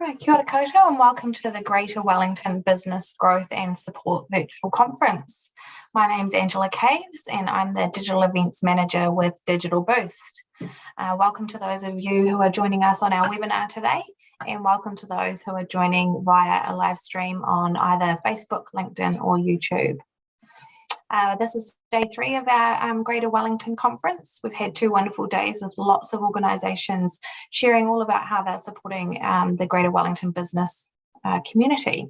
Right, kia ora koutou and welcome to the Greater Wellington Business Growth and Support Virtual Conference. My name's Angela Caves and I'm the Digital Events Manager with Digital Boost. Welcome to those of you who are joining us on our webinar today, and welcome to those who are joining via a live stream on either Facebook, LinkedIn or YouTube. This is day 3 of our Greater Wellington conference. We've had 2 wonderful days with lots of organisations sharing all about how they're supporting the Greater Wellington business community.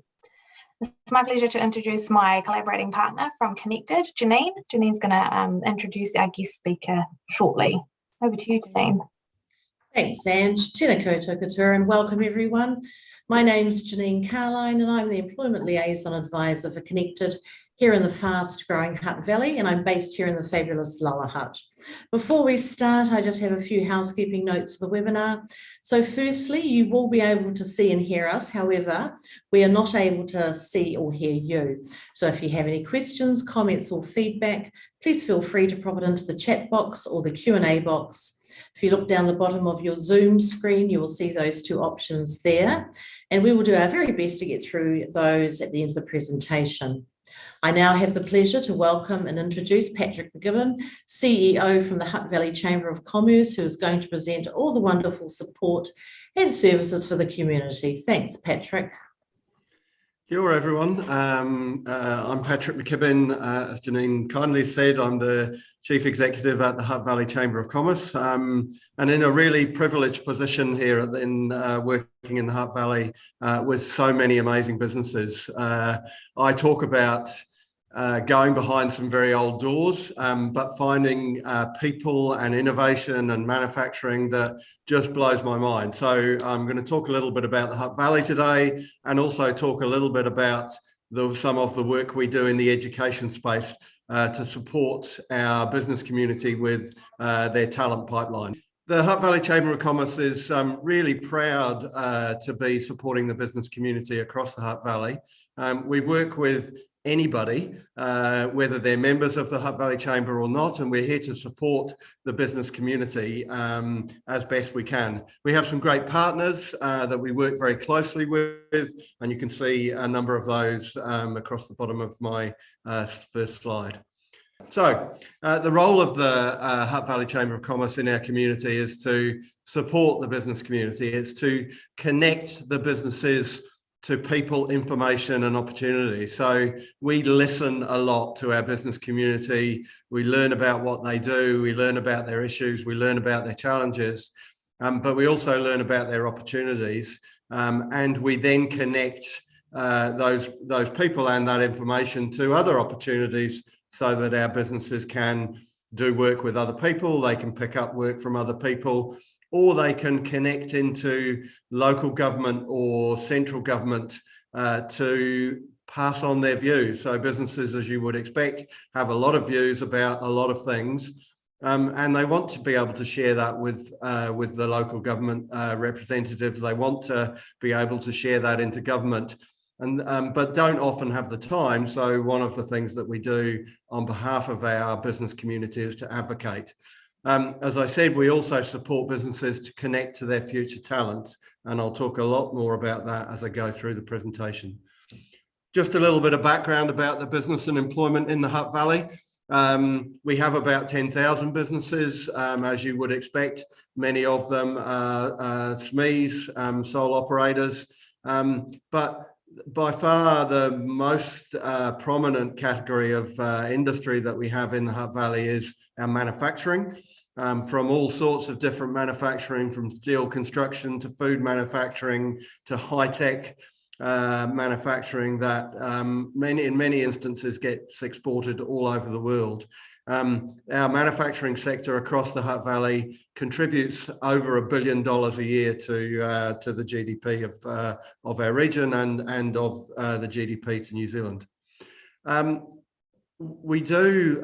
It's my pleasure to introduce my collaborating partner from Connected, Janine. Janine's going to introduce our guest speaker shortly. Over to you, Janine. Thanks, Ange. Tēnā koutou katoa and welcome everyone. My name's Janine Carline and I'm the Employment Liaison Advisor for Connected here in the fast-growing Hutt Valley, and I'm based here in the fabulous Lower Hutt. Before we start, I just have a few housekeeping notes for the webinar. So firstly, you will be able to see and hear us. However, we are not able to see or hear you. So if you have any questions, comments or feedback, please feel free to pop it into the chat box or the Q&A box. If you look down the bottom of your Zoom screen, you will see those 2 options there, and we will do our very best to get through those at the end of the presentation. I now have the pleasure to welcome and introduce Patrick McGibbon, CEO from the Hutt Valley Chamber of Commerce, who is going to present all the wonderful support and services for the community. Thanks, Patrick. Kia ora, everyone. I'm Patrick McKibbin. As Janine kindly said, I'm the Chief Executive at the Hutt Valley Chamber of Commerce, and in a really privileged position here in working in the Hutt Valley with so many amazing businesses. I talk about going behind some very old doors, but finding people and innovation and manufacturing that just blows my mind. So I'm going to talk a little bit about the Hutt Valley today, and also talk a little bit about some of the work we do in the education space to support our business community with their talent pipeline. The Hutt Valley Chamber of Commerce is really proud to be supporting the business community across the Hutt Valley. We work with anybody, whether they're members of the Hutt Valley Chamber or not, and we're here to support the business community as best we can. We have some great partners that we work very closely with, and you can see a number of those across the bottom of my first slide. So the role of the Hutt Valley Chamber of Commerce in our community is to support the business community. It's to connect the businesses to people, information and opportunity. So we listen a lot to our business community. We learn about what they do. We learn about their issues. We learn about their challenges, but we also learn about their opportunities. And we then connect those people and that information to other opportunities so that our businesses can do work with other people. They can pick up work from other people, or they can connect into local government or central government to pass on their views. So businesses, as you would expect, have a lot of views about a lot of things, and they want to be able to share that with the local government representatives. They want to be able to share that into government, but don't often have the time. So one of the things that we do on behalf of our business community is to advocate. As I said, we also support businesses to connect to their future talent, and I'll talk a lot more about that as I go through the presentation. Just a little bit of background about the business and employment in the Hutt Valley. We have about 10,000 businesses, as you would expect. Many of them are SMEs, sole operators, but by far the most prominent category of industry that we have in the Hutt Valley is our manufacturing, from all sorts of different manufacturing, from steel construction to food manufacturing to high-tech manufacturing that in many instances gets exported all over the world. Our manufacturing sector across the Hutt Valley contributes over $1 billion a year to the GDP of our region and of the GDP to New Zealand. We do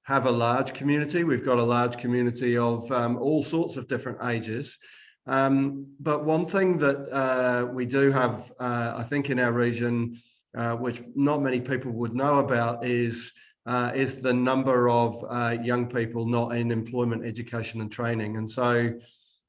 have a large community. We've got a large community of all sorts of different ages. But one thing that we do have, I think, in our region, which not many people would know about, is the number of young people not in employment, education and training. And so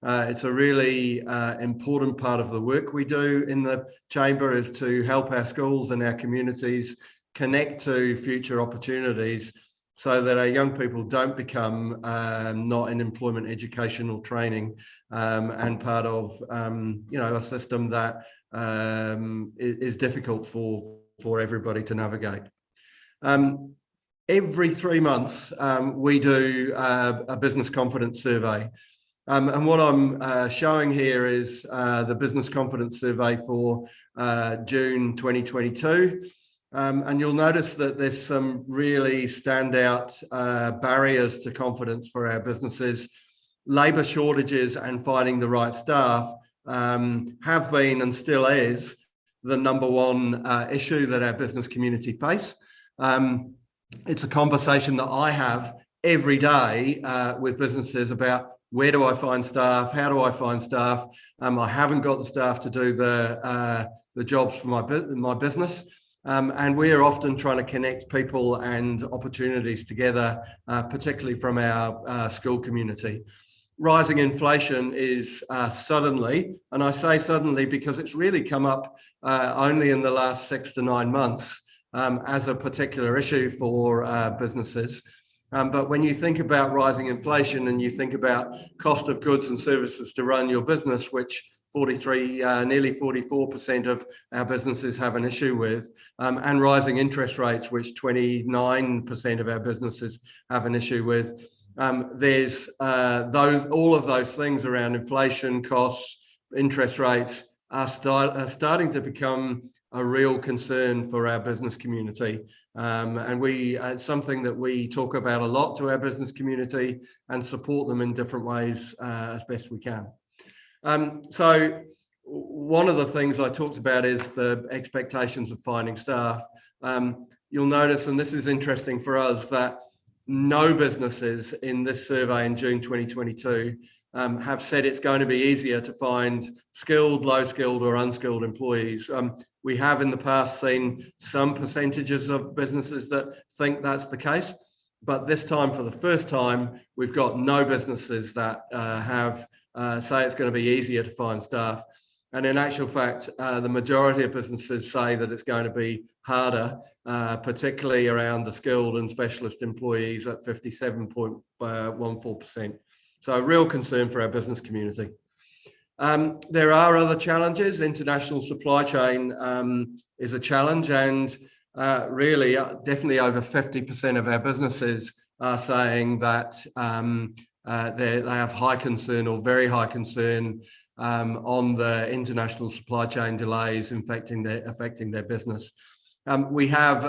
It's a really important part of the work we do in the Chamber, is to help our schools and our communities connect to future opportunities so that our young people don't become not in employment, education or training, and part of a system that is difficult for everybody to navigate. Every 3 months, we do a business confidence survey. And what I'm showing here is the business confidence survey for June 2022. And you'll notice that there's some really standout barriers to confidence for our businesses. Labour shortages and finding the right staff have been and still is the number one issue that our business community face. It's a conversation that I have every day with businesses about, where do I find staff? How do I find staff? I haven't got the staff to do the jobs for my business. And we are often trying to connect people and opportunities together, particularly from our school community. Rising inflation is suddenly, and I say suddenly because it's really come up only in the last 6 to 9 months as a particular issue for businesses. But when you think about rising inflation and you think about cost of goods and services to run your business, which nearly 44% of our businesses have an issue with, and rising interest rates, which 29% of our businesses have an issue with, there's all of those things around inflation, costs, interest rates are starting to become a real concern for our business community. And it's something that we talk about a lot to our business community and support them in different ways as best we can. So one of the things I talked about is the expectations of finding staff. You'll notice, and this is interesting for us, that no businesses in this survey in June 2022 have said it's going to be easier to find skilled, low skilled or unskilled employees. We have in the past seen some percentages of businesses that think that's the case, but this time, for the first time, we've got no businesses that say it's going to be easier to find staff. And in actual fact, the majority of businesses say that it's going to be harder, particularly around the skilled and specialist employees at 57.14%. So a real concern for our business community. There are other challenges. International supply chain is a challenge, and really definitely over 50% of our businesses are saying that they have high concern or very high concern on the international supply chain delays affecting their business. We have,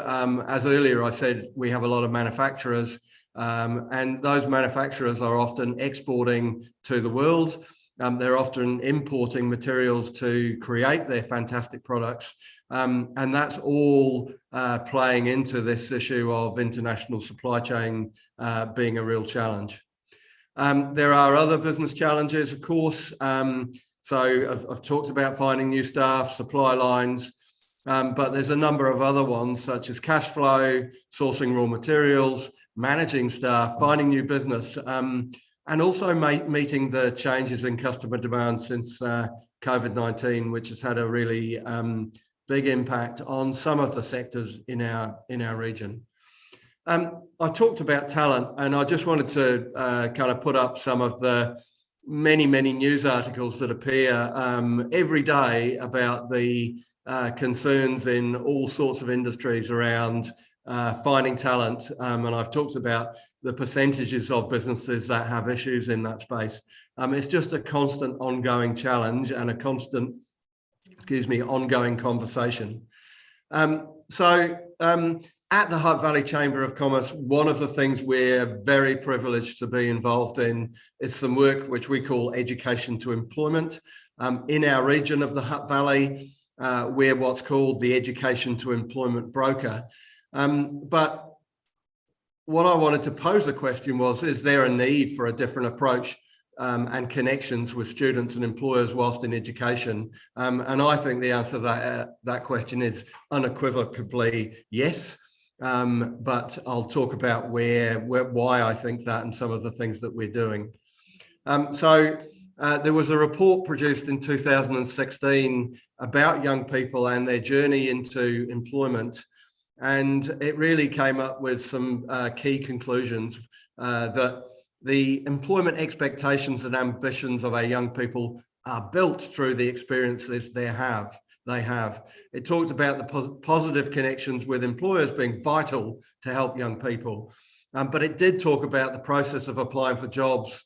as earlier I said, we have a lot of manufacturers, and those manufacturers are often exporting to the world. They're often importing materials to create their fantastic products, and that's all playing into this issue of international supply chain being a real challenge. There are other business challenges, of course. So I've talked about finding new staff, supply lines, but there's a number of other ones such as cash flow, sourcing raw materials, managing staff, finding new business, and also meeting the changes in customer demand since COVID-19, which has had a really big impact on some of the sectors in our region. I talked about talent, and I just wanted to kind of put up some of the many news articles that appear every day about the concerns in all sorts of industries around finding talent. And I've talked about the percentages of businesses that have issues in that space. It's just a constant ongoing challenge and a constant, ongoing conversation. At the Hutt Valley Chamber of Commerce, one of the things we're very privileged to be involved in is some work which we call education to employment. In our region of the Hutt Valley, we're what's called the education to employment broker. But what I wanted to pose a question was, is there a need for a different approach and connections with students and employers whilst in education? And I think the answer to that question is unequivocally yes. But I'll talk about why I think that and some of the things that we're doing. there was a report produced in 2016 about young people and their journey into employment. And it really came up with some key conclusions that the employment expectations and ambitions of our young people are built through the experiences they have. It talked about the positive connections with employers being vital to help young people. But it did talk about the process of applying for jobs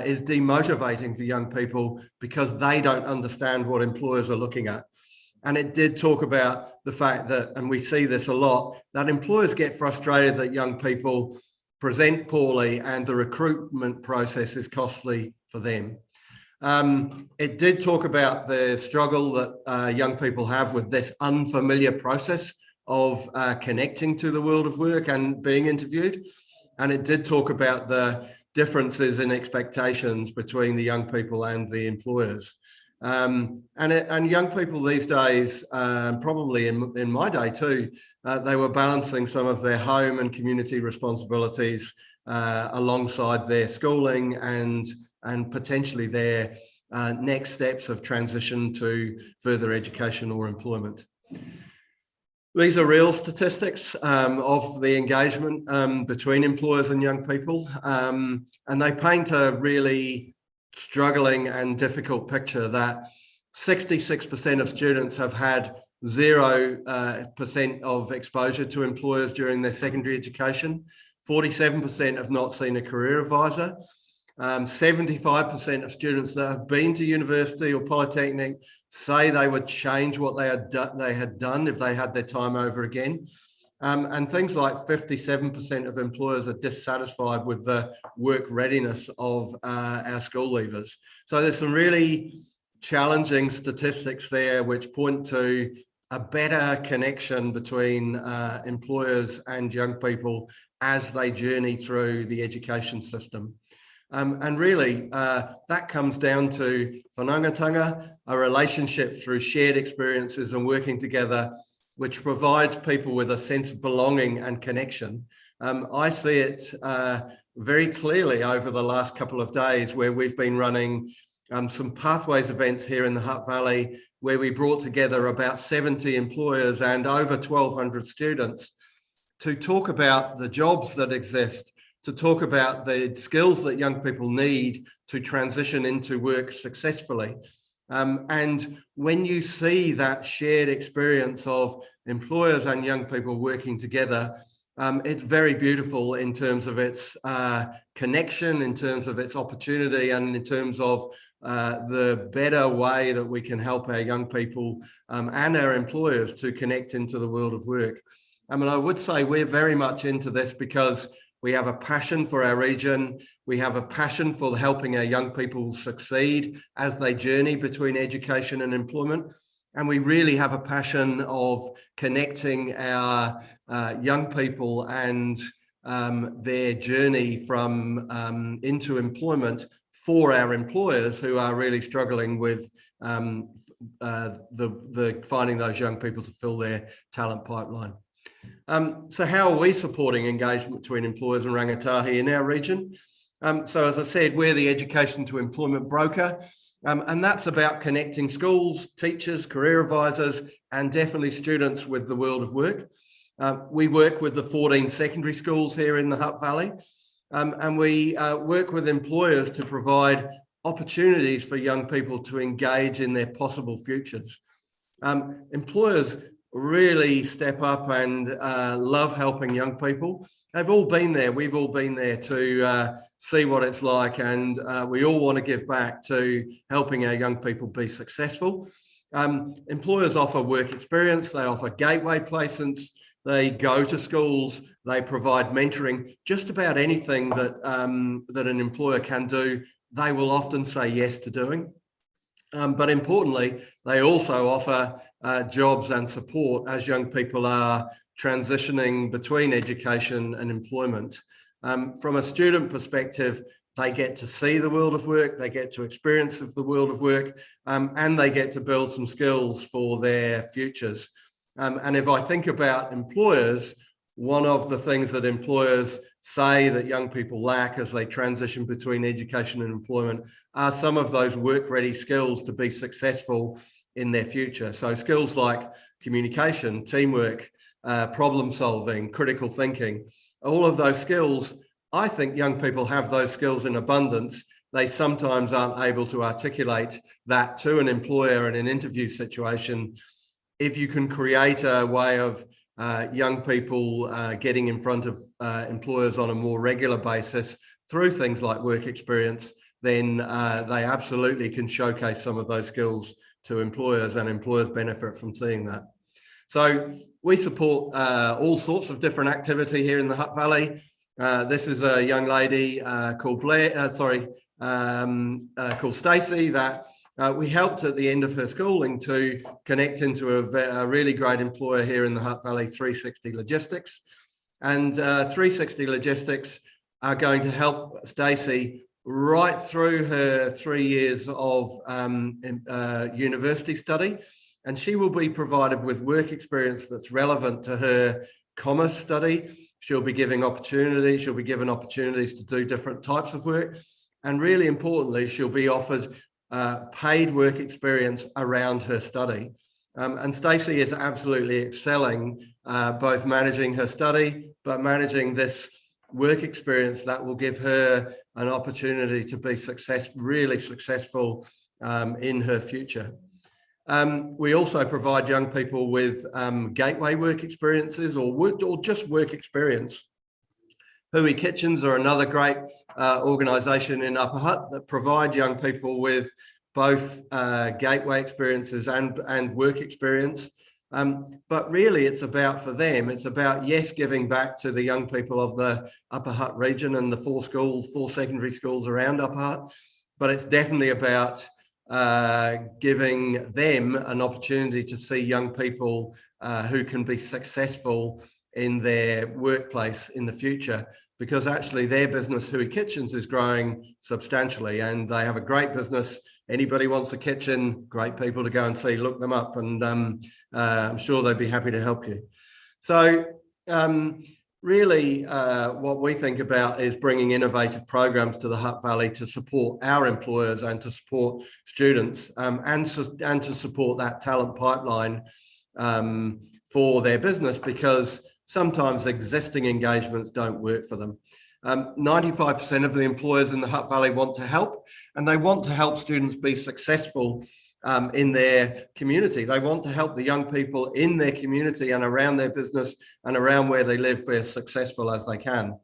is demotivating for young people because they don't understand what employers are looking at. And it did talk about the fact that, and we see this a lot, that employers get frustrated that young people present poorly and the recruitment process is costly for them. It did talk about the struggle that young people have with this unfamiliar process of connecting to the world of work and being interviewed. And it did talk about the differences in expectations between the young people and the employers. And young people these days, probably in my day too, they were balancing some of their home and community responsibilities alongside their schooling and potentially their next steps of transition to further education or employment. These are real statistics of the engagement between employers and young people, and they paint a really struggling and difficult picture that 66% of students have had 0% of exposure to employers during their secondary education. 47% have not seen a career advisor. 75% of students that have been to university or polytechnic say they would change what they had done if they had their time over again. And things like 57% of employers are dissatisfied with the work readiness of our school leavers. So there's some really challenging statistics there which point to a better connection between employers and young people as they journey through the education system. And really, that comes down to whanaungatanga, a relationship through shared experiences and working together, which provides people with a sense of belonging and connection. I see it very clearly over the last couple of days where we've been running some pathways events here in the Hutt Valley, where we brought together about 70 employers and over 1,200 students to talk about the jobs that exist, to talk about the skills that young people need to transition into work successfully. And when you see that shared experience of employers and young people working together, it's very beautiful in terms of its connection, in terms of its opportunity, and in terms of the better way that we can help our young people and our employers to connect into the world of work. I mean, I would say we're very much into this because we have a passion for our region. We have a passion for helping our young people succeed as they journey between education and employment. And we really have a passion of connecting our young people and their journey from into employment for our employers who are really struggling with finding those young people to fill their talent pipeline. So how are we supporting engagement between employers and rangatahi in our region? So as I said, we're the education to employment broker, and that's about connecting schools, teachers, career advisors, and definitely students with the world of work. We work with the 14 secondary schools here in the Hutt Valley, and we work with employers to provide opportunities for young people to engage in their possible futures. Employers really step up and love helping young people. They've all been there. We've all been there to see what it's like, and we all want to give back to helping our young people be successful. Employers offer work experience. They offer gateway placements. They go to schools. They provide mentoring. Just about anything that that an employer can do, they will often say yes to doing. But importantly, they also offer jobs and support as young people are transitioning between education and employment. From a student perspective, they get to see the world of work, they get to experience of the world of work, and they get to build some skills for their futures. And if I think about employers, one of the things that employers say that young people lack as they transition between education and employment are some of those work-ready skills to be successful in their future. So skills like communication, teamwork, problem solving, critical thinking, all of those skills, I think young people have those skills in abundance. They sometimes aren't able to articulate that to an employer in an interview situation. If you can create a way of young people getting in front of employers on a more regular basis through things like work experience, then they absolutely can showcase some of those skills to employers, and employers benefit from seeing that. So we support all sorts of different activity here in the Hutt Valley. This is a young lady called called Stacey that we helped at the end of her schooling to connect into a really great employer here in the Hutt Valley, 360 Logistics. And 360 Logistics are going to help Stacey right through her 3 years of university study. And she will be provided with work experience that's relevant to her commerce study. She'll be given opportunities to do different types of work. And really importantly, she'll be offered paid work experience around her study. And Stacey is absolutely excelling, both managing her study, but managing this work experience that will give her an opportunity to be really successful in her future. We also provide young people with gateway work experiences or just work experience. Hui Kitchens are another great organisation in Upper Hutt that provide young people with both gateway experiences and work experience. But really it's about, for them, it's about, yes, giving back to the young people of the Upper Hutt region and the four secondary schools around Upper Hutt, but it's definitely about giving them an opportunity to see young people who can be successful in their workplace in the future, because actually their business, Hui Kitchens, is growing substantially and they have a great business. Anybody wants a kitchen, great people to go and see, look them up, and I'm sure they'd be happy to help you. So really what we think about is bringing innovative programs to the Hutt Valley to support our employers and to support students and to support that talent pipeline for their business, because sometimes existing engagements don't work for them. 95% of the employers in the Hutt Valley want to help, and they want to help students be successful in their community. They want to help the young people in their community and around their business and around where they live be as successful as they can.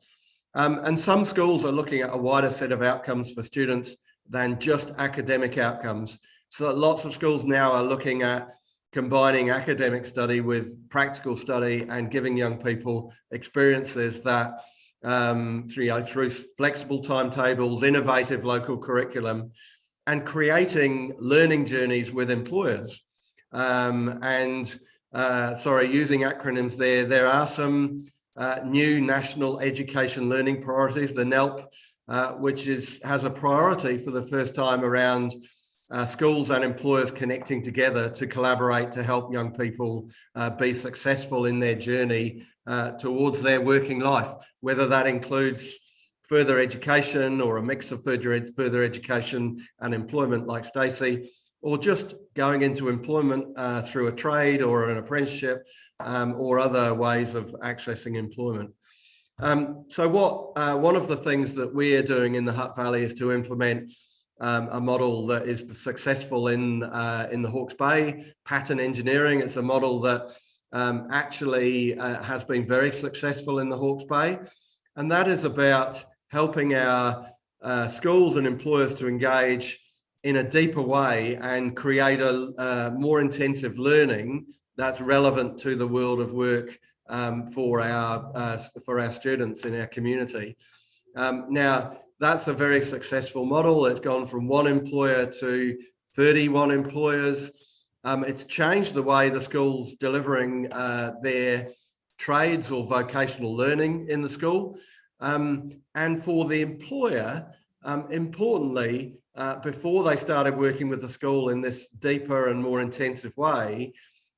And some schools are looking at a wider set of outcomes for students than just academic outcomes. So lots of schools now are looking at combining academic study with practical study and giving young people experiences that through flexible timetables, innovative local curriculum, and creating learning journeys with employers. Using acronyms there are some new national education learning priorities, the NELP, which has a priority for the first time around schools and employers connecting together to collaborate to help young people be successful in their journey towards their working life, whether that includes further education or a mix of further education and employment like Stacey, or just going into employment through a trade or an apprenticeship or other ways of accessing employment. So one of the things that we are doing in the Hutt Valley is to implement a model that is successful in the Hawke's Bay, pattern engineering. It's a model that actually has been very successful in the Hawke's Bay, and that is about helping our schools and employers to engage in a deeper way and create a more intensive learning that's relevant to the world of work for our students in our community. Now, that's a very successful model. It's gone from 1 employer to 31 employers. It's changed the way the school's delivering their trades or vocational learning in the school. And for the employer, importantly, before they started working with the school in this deeper and more intensive way,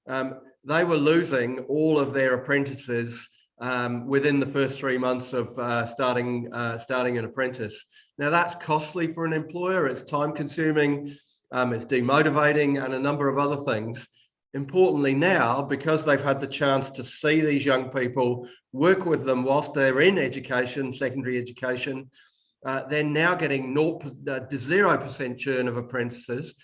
they were losing all of their apprentices within the first 3 months of starting an apprentice. Now that's costly for an employer, it's time consuming, it's demotivating and a number of other things. Importantly now, because they've had the chance to see these young people, work with them whilst they're in education, secondary education, they're now getting 0% churn of apprentices.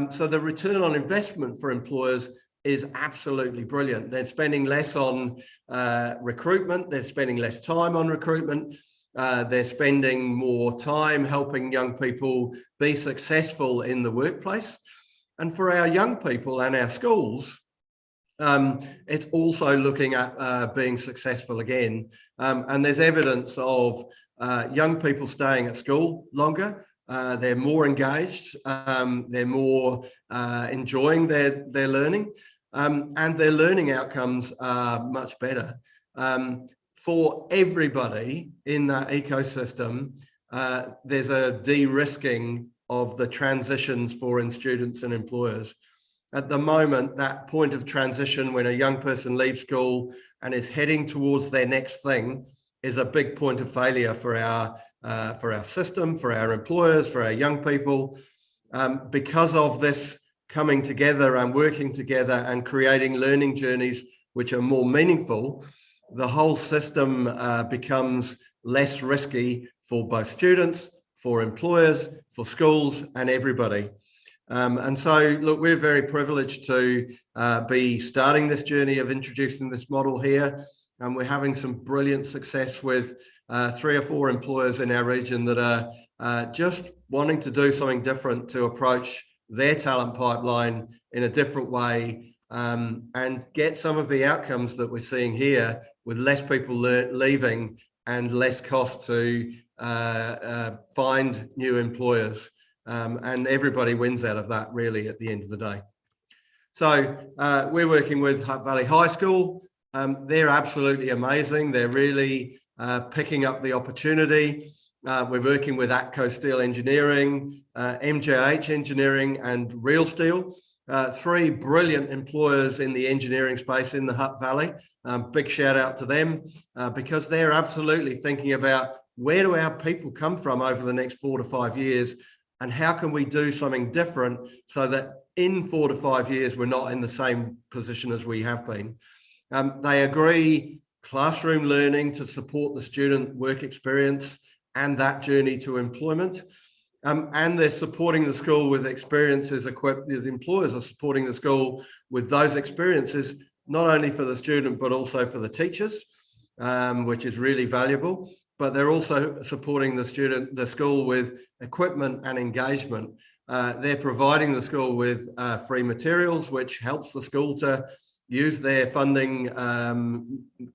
So the return on investment for employers is absolutely brilliant. They're spending less on recruitment, they're spending less time on recruitment, they're spending more time helping young people be successful in the workplace. And for our young people and our schools, it's also looking at being successful again. And there's evidence of young people staying at school longer. They're more engaged, they're more enjoying their learning, and their learning outcomes are much better. For everybody in that ecosystem, there's a de-risking of the transitions for students and employers. At the moment, that point of transition when a young person leaves school and is heading towards their next thing is a big point of failure for our system, for our employers, for our young people. Because of this coming together and working together and creating learning journeys which are more meaningful, the whole system becomes less risky for both students, for employers, for schools and everybody. And so, look, we're very privileged to be starting this journey of introducing this model here. And we're having some brilliant success with 3 or 4 employers in our region that are just wanting to do something different to approach their talent pipeline in a different way, and get some of the outcomes that we're seeing here with less people leaving and less cost to find new employers. And everybody wins out of that really at the end of the day. So we're working with Hutt Valley High School. They're absolutely amazing. They're really picking up the opportunity. We're working with ATCO Steel Engineering, MJH Engineering and Real Steel, 3 brilliant employers in the engineering space in the Hutt Valley. Big shout out to them because they're absolutely thinking about where do our people come from over the next 4 to 5 years, and how can we do something different so that in 4 to 5 years, we're not in the same position as we have been. They agree classroom learning to support the student work experience and that journey to employment. And they're supporting the school with experiences equipped, the employers are supporting the school with those experiences, not only for the student, but also for the teachers, which is really valuable. But they're also supporting the school with equipment and engagement. They're providing the school with free materials, which helps the school to use their funding,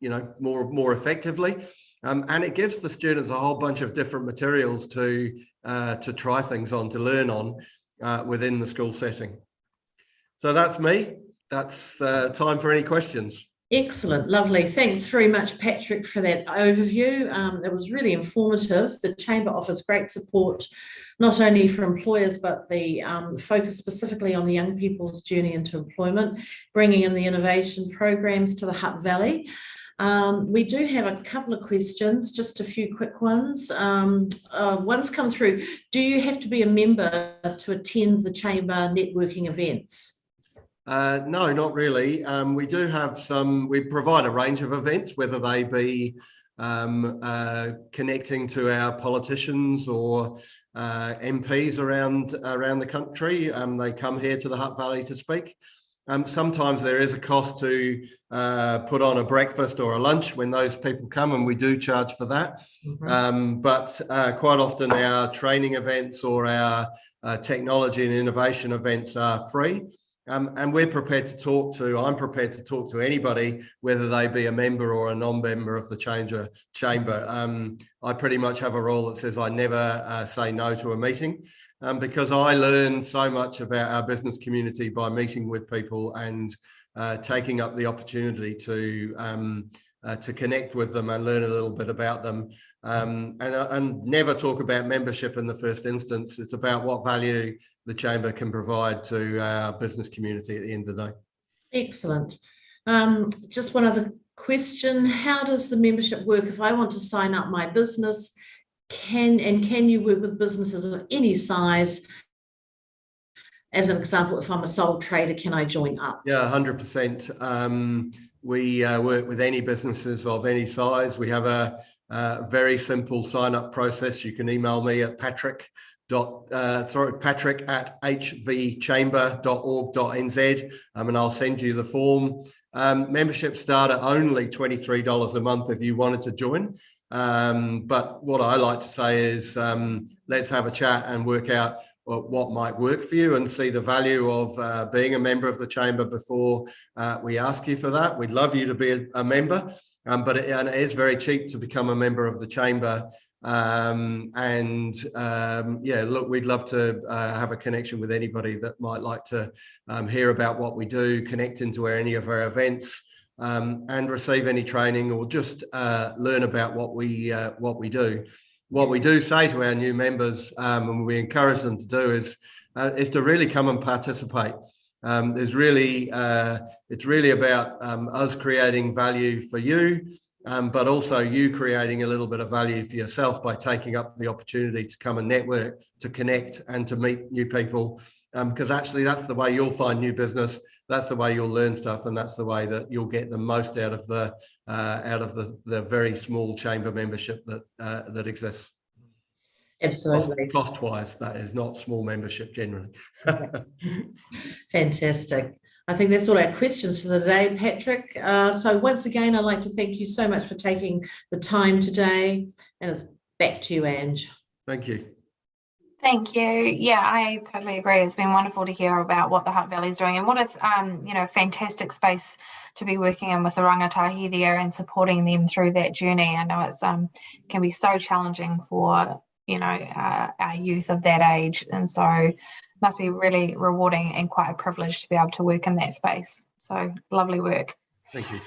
more effectively. And it gives the students a whole bunch of different materials to try things on, to learn on within the school setting. So that's me. That's time for any questions. Excellent, lovely. Thanks very much, Patrick, for that overview. It was really informative. The Chamber offers great support, not only for employers, but the focus specifically on the young people's journey into employment, bringing in the innovation programs to the Hutt Valley. We do have a couple of questions, just a few quick ones. One's come through. Do you have to be a member to attend the Chamber networking events? No, not really. We do have we provide a range of events, whether they be connecting to our politicians or MPs around the country. They come here to the Hutt Valley to speak. Sometimes there is a cost to put on a breakfast or a lunch when those people come, and we do charge for that. Mm-hmm. But quite often our training events or our technology and innovation events are free. And I'm prepared to talk to anybody, whether they be a member or a non-member of the chamber. I pretty much have a rule that says I never say no to a meeting, because I learn so much about our business community by meeting with people and taking up the opportunity to connect with them and learn a little bit about them. And never talk about membership in the first instance. It's about what value the Chamber can provide to our business community at the end of the day. Excellent. Just one other question. How does the membership work if I want to sign up my business? Can you work with businesses of any size? As an example, if I'm a sole trader, can I join up? Yeah, 100%. We work with any businesses of any size. We have a very simple sign-up process. You can email me at patrick@hvchamber.org.nz, and I'll send you the form. Memberships start at only $23 a month if you wanted to join. But what I like to say is let's have a chat and work out what might work for you and see the value of being a member of the Chamber before we ask you for that. We'd love you to be a member, but it is very cheap to become a member of the Chamber. Yeah, look, we'd love to have a connection with anybody that might like to hear about what we do, connect into any of our events, and receive any training or just learn about what we do. What we do say to our new members, and we encourage them to do, is to really come and participate. It's really about us creating value for you, but also you creating a little bit of value for yourself by taking up the opportunity to come and network, to connect, and to meet new people. Because actually, that's the way you'll find new business. That's the way you'll learn stuff, and that's the way that you'll get the most out of the very small chamber membership that exists. Absolutely. Cost-wise, that is not small membership generally. Fantastic. I think that's all our questions for the day, Patrick. So once again, I'd like to thank you so much for taking the time today, and it's back to you, Ange. Thank you. Thank you. Yeah, I totally agree. It's been wonderful to hear about what the Hutt Valley is doing, and what is, fantastic space to be working in with the rangatahi there and supporting them through that journey. I know it's can be so challenging for our youth of that age, and so must be really rewarding and quite a privilege to be able to work in that space. So lovely work. Thank you.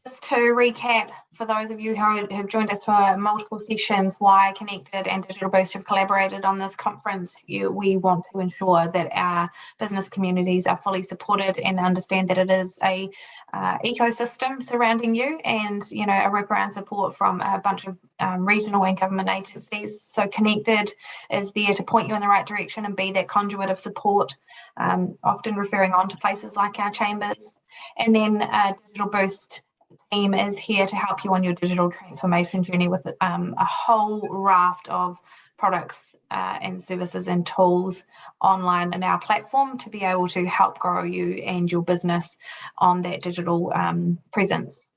Just to recap, for those of you who have joined us for multiple sessions, why Connected and Digital Boost have collaborated on this conference. We want to ensure that our business communities are fully supported and understand that it is a ecosystem surrounding you, and a wraparound support from a bunch of regional and government agencies. So Connected is there to point you in the right direction and be that conduit of support, often referring on to places like our chambers. And then Digital Boost team is here to help you on your digital transformation journey with a whole raft of products and services and tools online in our platform to be able to help grow you and your business on that digital presence.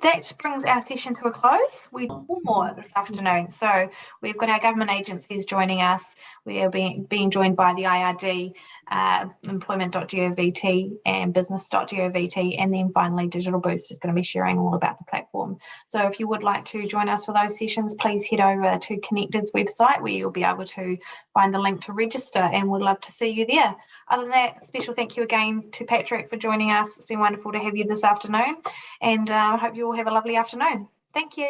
That brings our session to a close. We have more this afternoon. So we've got our government agencies joining us. We are being joined by the IRD, employment.govt and business.govt, and then finally Digital Boost is going to be sharing all about the platform. So if you would like to join us for those sessions, please head over to Connected's website where you'll be able to find the link to register, and we'd love to see you there. Other than that, special thank you again to Patrick for joining us. It's been wonderful to have you this afternoon, and I hope you all have a lovely afternoon. Thank you.